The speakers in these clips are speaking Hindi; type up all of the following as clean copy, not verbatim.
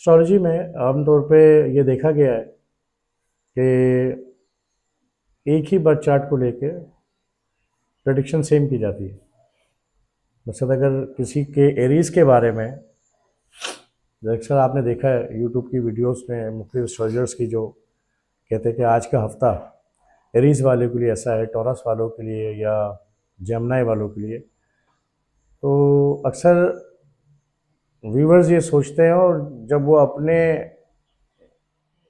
एस्ट्रोलॉजी में आमतौर पे ये देखा गया है कि एक ही बर्थ चार्ट को लेके प्रेडिक्शन सेम की जाती है। मतलब अगर किसी के एरीज के बारे में अक्सर आपने देखा है यूट्यूब की वीडियोस में मुख्तलिफ एस्ट्रोलॉजर्स की जो कहते हैं कि आज का हफ्ता एरीज वाले के लिए ऐसा है, टॉरस वालों के लिए या जेमिनी वालों के लिए। तो अक्सर व्यूवर्स ये सोचते हैं और जब वो अपने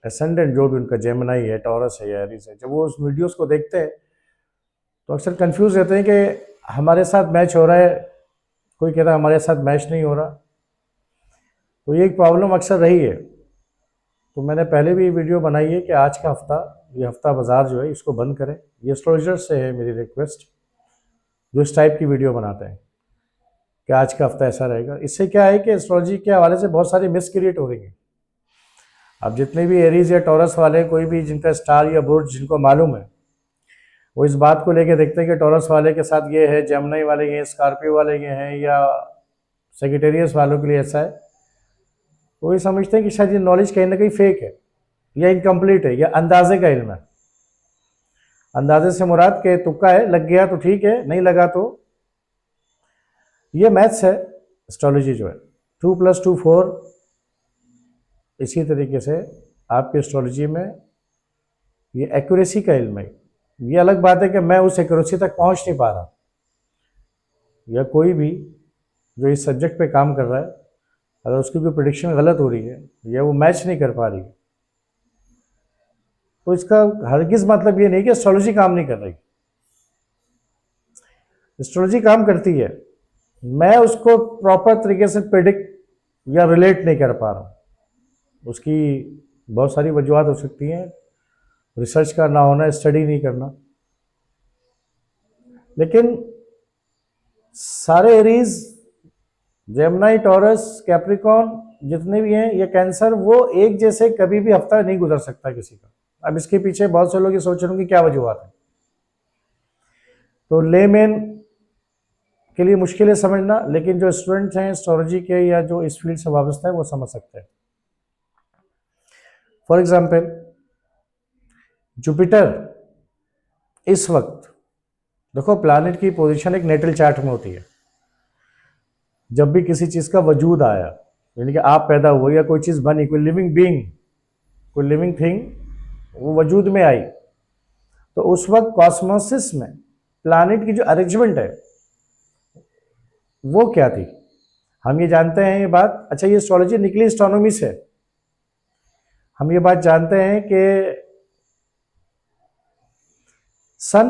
एसेंडेंट जो भी उनका जेमिनी है, टॉरस है या एरीज है, जब वो उस वीडियोस को देखते हैं तो अक्सर कंफ्यूज रहते हैं कि हमारे साथ मैच हो रहा है, कोई कहता है हमारे साथ मैच नहीं हो रहा। तो ये एक प्रॉब्लम अक्सर रही है। तो मैंने पहले भी वीडियो बनाई है कि आज का हफ्ता, ये हफ्ता बाजार जो है इसको बंद करें। ये एस्ट्रोलॉजर से है मेरी रिक्वेस्ट, जो इस टाइप की वीडियो बनाते हैं कि आज का हफ्ता ऐसा रहेगा। इससे क्या है कि एस्ट्रोलॉजी के हवाले से बहुत सारी मिस क्रिएट हो रही है। अब जितने भी एरीज या टॉरस वाले, कोई भी जिनका स्टार या बुर्ज जिनको मालूम है, वो इस बात को लेके देखते हैं कि टॉरस वाले के साथ ये है, जेमिनी वाले ये हैं, स्कॉर्पियो वाले ये हैं या सेजिटेरियस वालों के लिए ऐसा है। वो ये समझते हैं कि शायद ये नॉलेज कहीं ना कहीं फेक है या इनकम्प्लीट है या अंदाजे का इल्म है। अंदाजे से मुराद के तुक्का है, लग गया तो ठीक है, नहीं लगा तो ये मैथ्स है। एस्ट्रोलॉजी जो है 2+2=4। इसी तरीके से आपकी एस्ट्रोलॉजी में ये एक्यूरेसी का इल्म है। ये अलग बात है कि मैं उस एक्यूरेसी तक पहुंच नहीं पा रहा, या कोई भी जो इस सब्जेक्ट पे काम कर रहा है अगर उसकी कोई प्रेडिक्शन गलत हो रही है या वो मैच नहीं कर पा रही है, तो इसका हरगिज़ मतलब ये नहीं कि एस्ट्रोलॉजी काम नहीं कर रही। एस्ट्रोलॉजी काम करती है, मैं उसको प्रॉपर तरीके से प्रेडिक्ट या रिलेट नहीं कर पा रहा हूँ। उसकी बहुत सारी वजूहत हो सकती हैं, रिसर्च का ना होना, स्टडी नहीं करना। लेकिन सारे एरीज, जेमिनी, टॉरस, कैप्रिकॉर्न जितने भी हैं, ये कैंसर, वो एक जैसे कभी भी हफ्ता नहीं गुजर सकता किसी का। अब इसके पीछे बहुत से लोग ये सोच रहे हैं कि क्या वजूहत है। तो लेमैन के लिए मुश्किल है समझना, लेकिन जो स्टूडेंट्स हैं एस्ट्रोलॉजी के या जो इस फील्ड से वाबस्ता है वो समझ सकते हैं। फॉर एग्जाम्पल, जुपिटर इस वक्त, देखो प्लैनेट की पोजीशन एक नेटल चार्ट में होती है। जब भी किसी चीज़ का वजूद आया, यानी कि आप पैदा हुए या कोई चीज़ बनी, कोई लिविंग बीइंग, कोई लिविंग थिंग वो वजूद में आई, तो उस वक्त कॉस्मोसिस में प्लैनेट की जो अरेंजमेंट है वो क्या थी, हम ये जानते हैं ये बात। अच्छा, ये एस्ट्रोलॉजी निकली एस्ट्रोनॉमी से। हम ये बात जानते हैं कि सन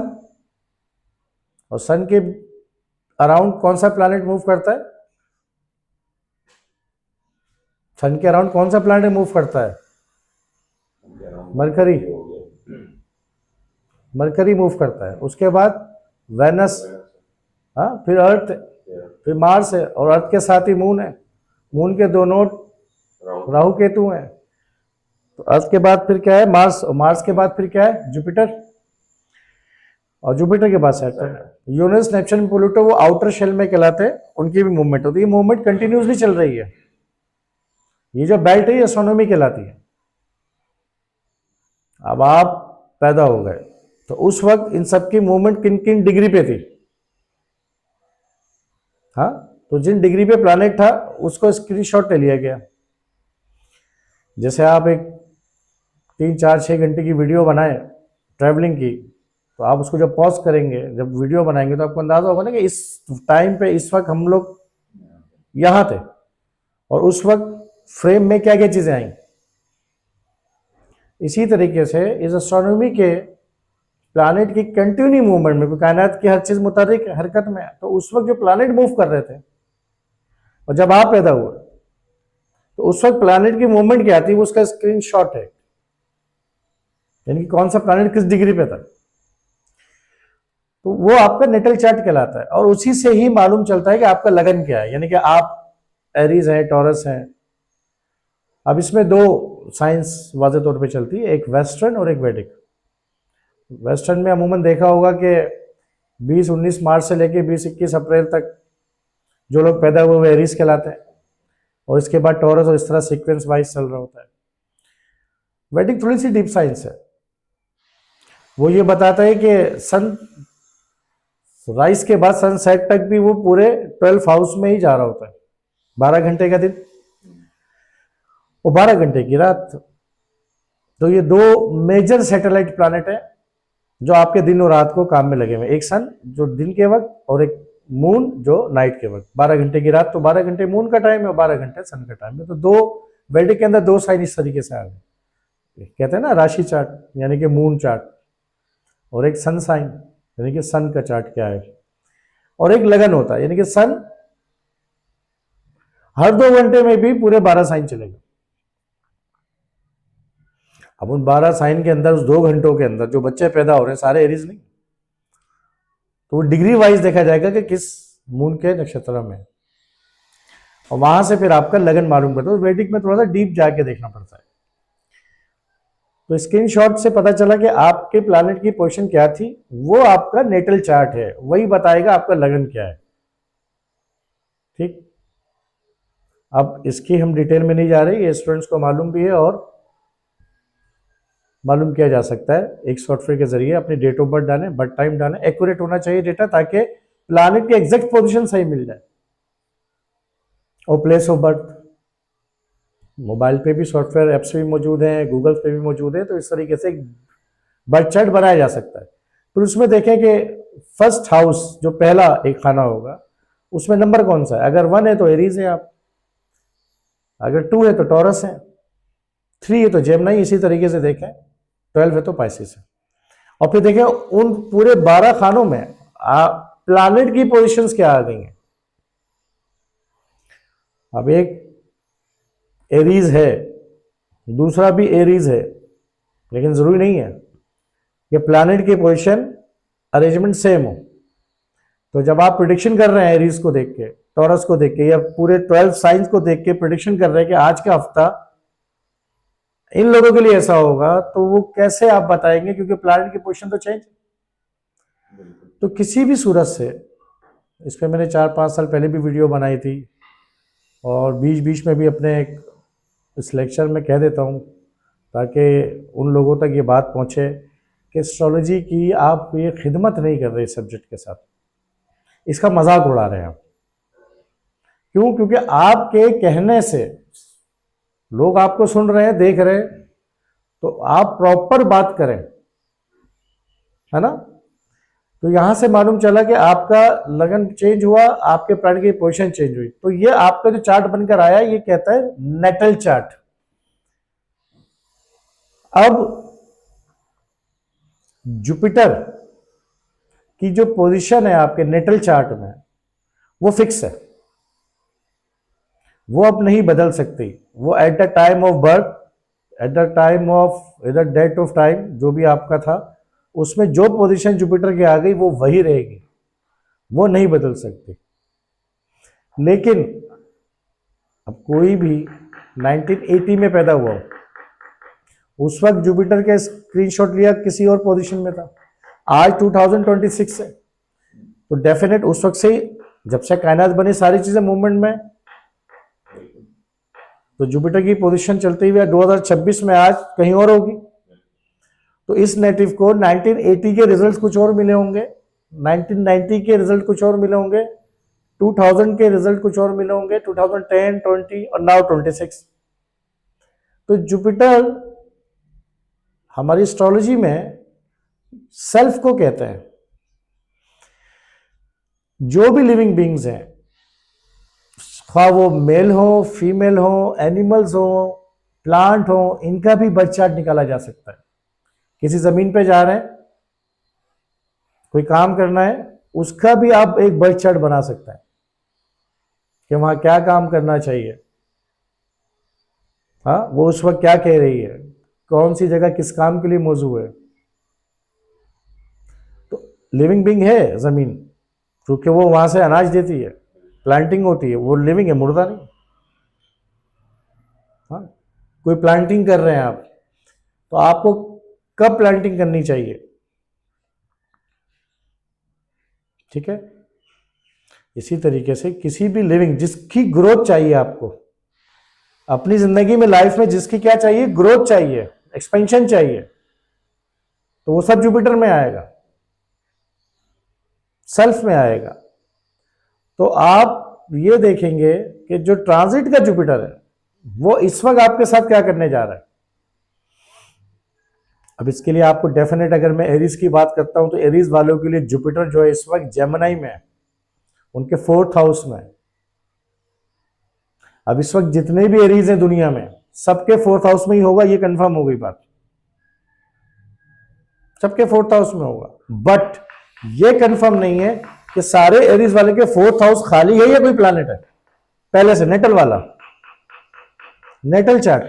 और सन के अराउंड कौन सा प्लैनेट मूव करता है? सन के अराउंड कौन सा प्लैनेट मूव करता है? मरकरी। मरकरी मूव करता है। उसके बाद वेनस, हाँ, फिर अर्थ, फिर मार्स है, और अर्थ के साथ ही मून है। मून के दो नोड राहु केतु हैं। तो अर्थ के बाद फिर क्या है? मार्स, और मार्स के बाद फिर क्या है? जुपिटर, और जुपिटर के बाद सैटर्न। यूरेनस, नेपच्यून, प्लूटो वो आउटर शेल में कहलाते हैं, उनकी भी मूवमेंट होती है। ये मूवमेंट कंटिन्यूसली चल रही है। ये जो बेल्ट है ये एस्ट्रोनॉमी कहलाती है। अब आप पैदा हो गए तो उस वक्त इन सब की मूवमेंट किन किन डिग्री पे थी? हाँ, तो जिन डिग्री पे प्लैनेट था उसको स्क्रीनशॉट ले लिया गया। जैसे आप एक 3-4-6 घंटे की वीडियो बनाए ट्रैवलिंग की, तो आप उसको जब पॉज करेंगे, जब वीडियो बनाएंगे, तो आपको अंदाजा होगा ना कि इस टाइम पे इस वक्त हम लोग यहाँ थे और उस वक्त फ्रेम में क्या क्या चीज़ें आई। इसी तरीके से इस एस्ट्रोनॉमी के प्लैनेट की कंटिन्यू मूवमेंट में, कायनात की हर चीज़ मुताबिक हरकत में है, तो उस वक्त जो प्लैनेट मूव कर रहे थे और जब आप पैदा हुए तो उस वक्त प्लैनेट की मूवमेंट क्या थी, वो उसका स्क्रीनशॉट है। यानी कि कौन सा प्लैनेट किस डिग्री पे था, तो वो आपका नेटल चार्ट कहलाता है। और उसी से ही मालूम चलता है कि आपका लगन क्या है, यानी कि आप एरीज हैं, टॉरस हैं। अब इसमें दो साइंस वाज़े तौर पे चलती है, एक वेस्टर्न और एक वैदिक। वेस्टर्न में अमूमन देखा होगा कि 20-19 मार्च से लेके 20-21 अप्रैल तक जो लोग पैदा हुए वो एरीज कहलाते हैं। और इसके बाद टॉरस, और इस तरह सीक्वेंस वाइज चल रहा होता है। वैदिक थोड़ी सी डीप साइंस है। वो ये बताता है कि सन राइज के बाद सनसेट तक भी वो पूरे 12 हाउस में ही जा रहा होता है। 12 घंटे का दिन और 12 घंटे की रात। तो ये दो मेजर सैटेलाइट प्लैनेट है जो आपके दिन और रात को काम में लगे हुए। एक सन जो दिन के वक्त और एक मून जो नाइट के वक्त। 12 घंटे की रात तो 12 घंटे मून का टाइम है और 12 घंटे सन का टाइम है। तो दो वैदिक के अंदर दो साइन इस तरीके से आ गए। कहते हैं ना राशि चार्ट, यानी कि मून चार्ट, और एक सन साइन यानी कि सन का चार्ट क्या है, और एक लगन होता है यानी कि सन हर 2 घंटे में भी पूरे 12 साइन चलेगा। अब उन 12 साइन के अंदर उस 2 घंटों के अंदर जो बच्चे पैदा हो रहे हैं सारे एरीज नहीं, तो वो डिग्री वाइज देखा जाएगा कि किस मून के नक्षत्र में, और वहां से फिर आपका लगन मालूम करता है। तो वैदिक में थोड़ा सा डीप जाके देखना पड़ता है। तो स्क्रीनशॉट से पता चला कि आपके प्लैनेट की पोजीशन क्या थी, वो आपका नेटल चार्ट है, वही बताएगा आपका लगन क्या है। ठीक, अब इसकी हम डिटेल में नहीं जा रहे, ये स्टूडेंट्स को मालूम भी है और मालूम किया जा सकता है एक सॉफ्टवेयर के जरिए। अपनी डेट ऑफ बर्थ डालें, बर्थ टाइम डालें, एक्यूरेट होना चाहिए डेटा, ताकि प्लैनेट की एग्जैक्ट पोजीशन सही मिल जाए। और प्लेस ऑफ बर्थ मोबाइल पे भी सॉफ्टवेयर ऐप्स भी मौजूद हैं, गूगल पे भी मौजूद है। तो इस तरीके से बर्थ चार्ट बनाया जा सकता है। फिर उसमें देखें कि फर्स्ट हाउस जो पहला एक खाना होगा उसमें नंबर कौन सा है। अगर 1 है तो एरीज है आप, अगर 2 है तो टॉरस है, 3 है तो जेमिनी, इसी तरीके से देखें 12 है तो पाइसेस है। और फिर देखें उन पूरे 12 खानों में प्लैनेट की पोजीशंस क्या आ गई हैं। अब एक एरीज है, दूसरा भी एरीज है, लेकिन जरूरी नहीं है कि प्लैनेट की पोजीशन अरेंजमेंट सेम हो। तो जब आप प्रिडिक्शन कर रहे हैं एरीज को देख के, टॉरस को देख के, या पूरे 12 साइंस को देख के प्रिडिक्शन कर रहे हैं कि आज का हफ्ता इन लोगों के लिए ऐसा होगा, तो वो कैसे आप बताएंगे, क्योंकि प्लैनेट की पोजीशन तो चेंज। तो किसी भी सूरत से, इस पर मैंने 4-5 साल पहले भी वीडियो बनाई थी और बीच बीच में भी अपने इस लेक्चर में कह देता हूँ, ताकि उन लोगों तक ये बात पहुँचे कि एस्ट्रोलॉजी की आप ये खिदमत नहीं कर रहे इस सब्जेक्ट के साथ, इसका मजाक उड़ा रहे हैं आप। क्यों? क्योंकि आपके कहने से लोग आपको सुन रहे हैं, देख रहे हैं, तो आप प्रॉपर बात करें, है ना। तो यहां से मालूम चला कि आपका लगन चेंज हुआ, आपके प्लैनेट की पोजीशन चेंज हुई। तो ये आपका जो चार्ट बनकर आया, ये कहता है नेटल चार्ट। अब जुपिटर की जो पोजीशन है आपके नेटल चार्ट में, वो फिक्स है, वो अब नहीं बदल सकती। वो at the time of birth, at the time of इधर डेट ऑफ टाइम जो भी आपका था, उसमें जो पोजीशन जुपिटर की आ गई वो वही रहेगी, वो नहीं बदल सकती। लेकिन अब कोई भी 1980 में पैदा हुआ, उस वक्त जुपिटर के स्क्रीनशॉट लिया किसी और पोजीशन में था, आज 2026 है, तो डेफिनेट उस वक्त से ही, जब से कायनात बनी सारी चीजें मूवमेंट में, तो जुपिटर की पोजीशन चलते हुए 2026 में आज कहीं और होगी। तो इस नेटिव को 1980 के रिजल्ट कुछ और मिले होंगे, 1990 के रिजल्ट कुछ और मिले होंगे, 2000 के रिजल्ट कुछ और मिले होंगे, 2010, 20 और नाउ 26। तो जुपिटर हमारी एस्ट्रोलॉजी में सेल्फ को कहते हैं। जो भी लिविंग बींग्स हैं, खा वो मेल हो, फीमेल हो, एनिमल्स हो, प्लांट हो, इनका भी बर्थ चार्ट निकाला जा सकता है। किसी जमीन पे जा रहे हैं, कोई काम करना है, उसका भी आप एक बर्थ चार्ट बना सकते हैं कि वहां क्या काम करना चाहिए, हाँ वो उस वक्त क्या कह रही है, कौन सी जगह किस काम के लिए मौजूद है। तो लिविंग बींग है जमीन, क्योंकि वो वहां से अनाज देती है, प्लांटिंग होती है, वो लिविंग है, मुर्दा नहीं। हाँ, कोई प्लांटिंग कर रहे हैं आप, तो आपको कब प्लांटिंग करनी चाहिए, ठीक है। इसी तरीके से किसी भी लिविंग जिसकी ग्रोथ चाहिए आपको, अपनी जिंदगी में, लाइफ में जिसकी क्या चाहिए, ग्रोथ चाहिए, एक्सपेंशन चाहिए, तो वो सब जुपिटर में आएगा, सेल्फ में आएगा। तो आप ये देखेंगे कि जो ट्रांजिट का जुपिटर है वो इस वक्त आपके साथ क्या करने जा रहा है। अब इसके लिए आपको डेफिनेट, अगर मैं एरीज की बात करता हूं तो एरीज वालों के लिए जुपिटर जो है इस वक्त जेमिनी में है, उनके 4th हाउस में। अब इस वक्त जितने भी एरीज हैं दुनिया में, सबके 4th हाउस में ही होगा, ये कंफर्म हो गई बात, सबके 4th हाउस में होगा। बट ये कंफर्म नहीं है कि सारे एरीज वाले के 4th हाउस खाली है या कोई प्लैनेट है पहले से, नेटल वाला, नेटल चार्ट,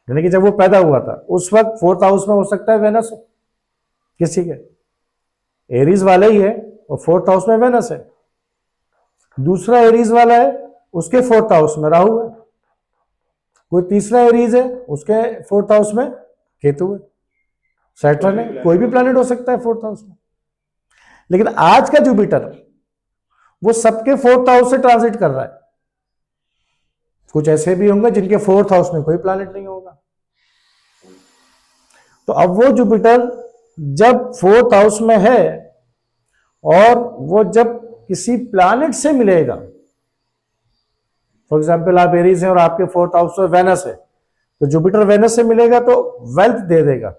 यानी कि जब वो पैदा हुआ था उस वक्त 4th हाउस में हो सकता है वेनस हो किसी के, एरीज वाला ही है और 4th हाउस में वेनस है। दूसरा एरीज वाला है, उसके 4th हाउस में राहु है। कोई तीसरा एरीज है, उसके 4th हाउस में केतु है, सैटर्न है, कोई भी प्लैनेट हो सकता है 4th हाउस में। लेकिन आज का जुपिटर वो सबके 4th हाउस से ट्रांजिट कर रहा है। कुछ ऐसे भी होंगे जिनके 4th हाउस में कोई प्लैनेट नहीं होगा। तो अब वो जुपिटर जब 4th हाउस में है और वो जब किसी प्लैनेट से मिलेगा, फॉर एग्जाम्पल आप एरीज हैं और आपके 4th हाउस में वेनस है, तो जुपिटर वेनस से मिलेगा तो वेल्थ दे देगा,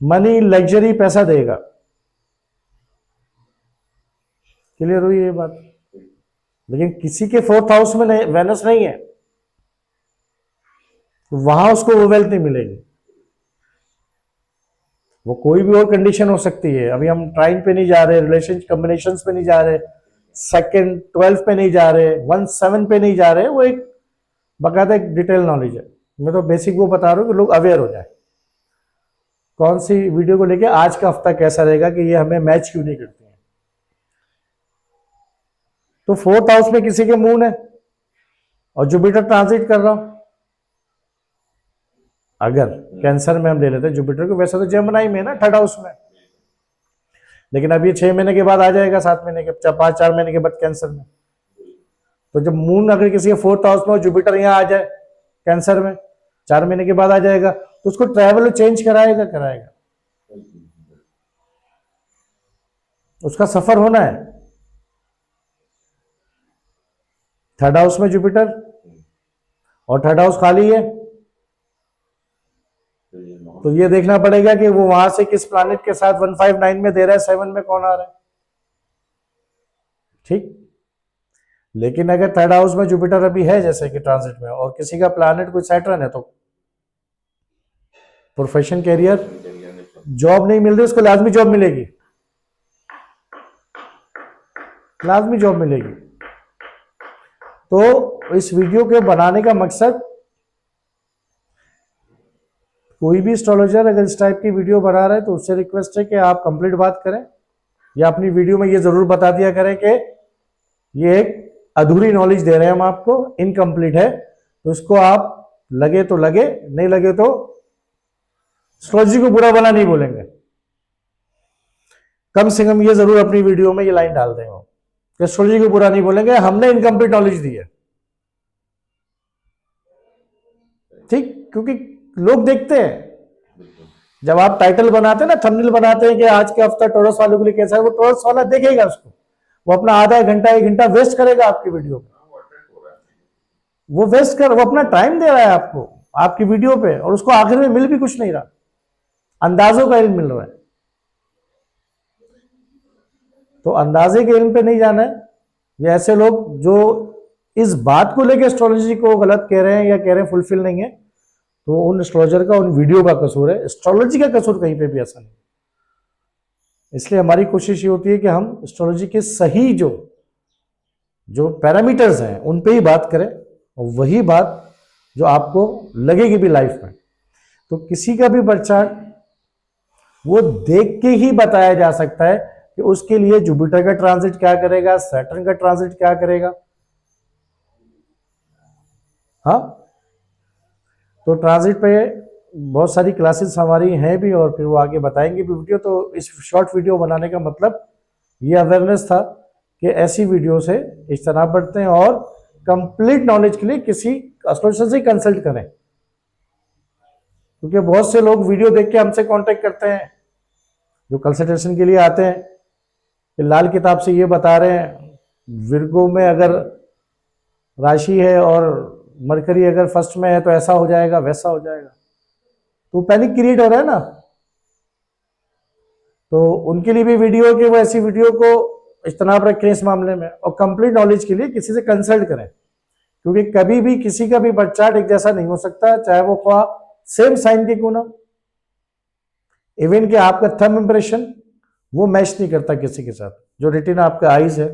मनी, लग्जरी, पैसा देगा। क्लियर हुई ये बात। लेकिन किसी के 4th हाउस में नहीं, वेनस नहीं है, तो वहां उसको वो वेल्थ नहीं मिलेगी। वो कोई भी और कंडीशन हो सकती है। अभी हम ट्राइन पे नहीं जा रहे, रिलेशन कॉम्बिनेशंस पे नहीं जा रहे, सेकंड 12 पे नहीं जा रहे, 1-7 पे नहीं जा रहे। वो एक बाकायदा एक डिटेल नॉलेज है। मैं तो बेसिक वो बता रहा हूँ कि लोग अवेयर हो जाए। कौन सी वीडियो को लेके आज का हफ्ता कैसा रहेगा कि ये हमें मैच क्यों नहीं करती है। तो 4th हाउस में किसी के मून है और जुपिटर ट्रांजिट कर रहा हूं, अगर कैंसर में हम ले लेते हैं जुपिटर को, वैसे तो जेमिनी में है ना 3rd हाउस में, लेकिन अब ये 6 महीने के बाद आ जाएगा, 7 महीने के, 4 महीने के बाद कैंसर में। तो जब मून अगर किसी के 4th हाउस में और जुपिटर यहां आ जाए कैंसर में, 4 महीने के बाद आ जाएगा, तो उसको ट्रैवल चेंज कराएगा, उसका सफर होना है। 3rd हाउस में जुपिटर और 3rd हाउस खाली है, तो ये देखना पड़ेगा कि वो वहां से किस प्लैनेट के साथ 159 में दे रहा है, 7 में कौन आ रहा है। ठीक। लेकिन अगर 3rd हाउस में जुपिटर अभी है जैसे कि ट्रांजिट में, और किसी का प्लैनेट कोई सैटर्न है, तो प्रोफेशन, कैरियर, जॉब नहीं मिल रही, उसको लाजमी जॉब मिलेगी, लाजमी जॉब मिलेगी। तो इस वीडियो के बनाने का मकसद, कोई भी एस्ट्रोलॉजर अगर इस टाइप की वीडियो बना रहा है तो उससे रिक्वेस्ट है कि आप कंप्लीट बात करें, या अपनी वीडियो में ये जरूर बता दिया करें कि ये एक अधूरी नॉलेज दे रहे हैं हम आपको, इनकम्प्लीट है, तो इसको आप लगे तो लगे, नहीं लगे तो एस्ट्रोलॉजी को बुरा भला नहीं बोलेंगे। कम से कम ये जरूर अपनी वीडियो में ये लाइन डाल देंगे कि एस्ट्रोलॉजी को बुरा नहीं बोलेंगे, हमने इनकम्प्लीट नॉलेज दी है। ठीक। क्योंकि लोग देखते हैं, जब आप टाइटल बनाते हैं ना, थंबनेल बनाते हैं कि आज के हफ्ता टॉरस वालों के लिए कैसा है, वो टॉरस वाला देखेगा उसको, वो अपना आधा घंटा 1 घंटा वेस्ट करेगा आपकी वीडियो पे, वो अपना टाइम दे रहा है आपको, आपकी वीडियो पे, और उसको आखिर में मिल भी कुछ नहीं रहा, अंदाजों का इल्म मिल रहा है। तो अंदाजे के इल्म पे नहीं जाना है। ये ऐसे लोग जो इस बात को लेकर एस्ट्रोलॉजी को गलत कह रहे हैं या कह रहे हैं फुलफिल नहीं है, तो उन एस्ट्रोलॉजर का, उन वीडियो का कसूर है, एस्ट्रोलॉजी का कसूर कहीं पे भी ऐसा नहीं। इसलिए हमारी कोशिश ये होती है कि हम एस्ट्रोलॉजी के सही जो पैरामीटर्स हैं उन पे ही बात करें, और वही बात जो आपको लगेगी भी लाइफ में। तो किसी का भी बर्थ चार्ट वो देख के ही बताया जा सकता है कि उसके लिए जुपिटर का ट्रांजिट क्या करेगा, सैटर्न का ट्रांजिट क्या करेगा। हाँ, तो ट्रांजिट पे बहुत सारी क्लासेस हमारी हैं भी, और फिर वो आगे बताएंगे भी वीडियो। तो इस शॉर्ट वीडियो बनाने का मतलब ये अवेयरनेस था कि ऐसी वीडियो से इज्तनाब बढ़ते हैं, और कंप्लीट नॉलेज के लिए किसी एस्ट्रोलॉजर से कंसल्ट करें, क्योंकि बहुत से लोग वीडियो देख के हमसे कांटेक्ट करते हैं जो कंसल्टेशन के लिए आते हैं कि लाल किताब से ये बता रहे हैं विर्गो में अगर राशि है और मरकरी अगर फर्स्ट में है तो ऐसा हो जाएगा वैसा हो जाएगा, तो पैनिक क्रिएट हो रहा है ना। तो उनके लिए भी वीडियो है कि वो ऐसी वीडियो को इज्तनाब रखें इस मामले में, और कंप्लीट नॉलेज के लिए किसी से कंसल्ट करें, क्योंकि कभी भी किसी का भी बर्थ चार्ट एक जैसा नहीं हो सकता, चाहे वो ख्वाह सेम साइन के क्यों ना। इवन कि आपका थंब इंप्रेशन वो मैच नहीं करता किसी के साथ, जो रेटिना आपका आईज है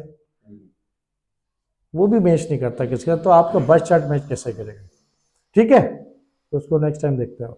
वो भी मैच नहीं करता किसी का, तो आपका बर्थ चार्ट मैच कैसे करेगा। ठीक है, तो उसको नेक्स्ट टाइम देखते हैं।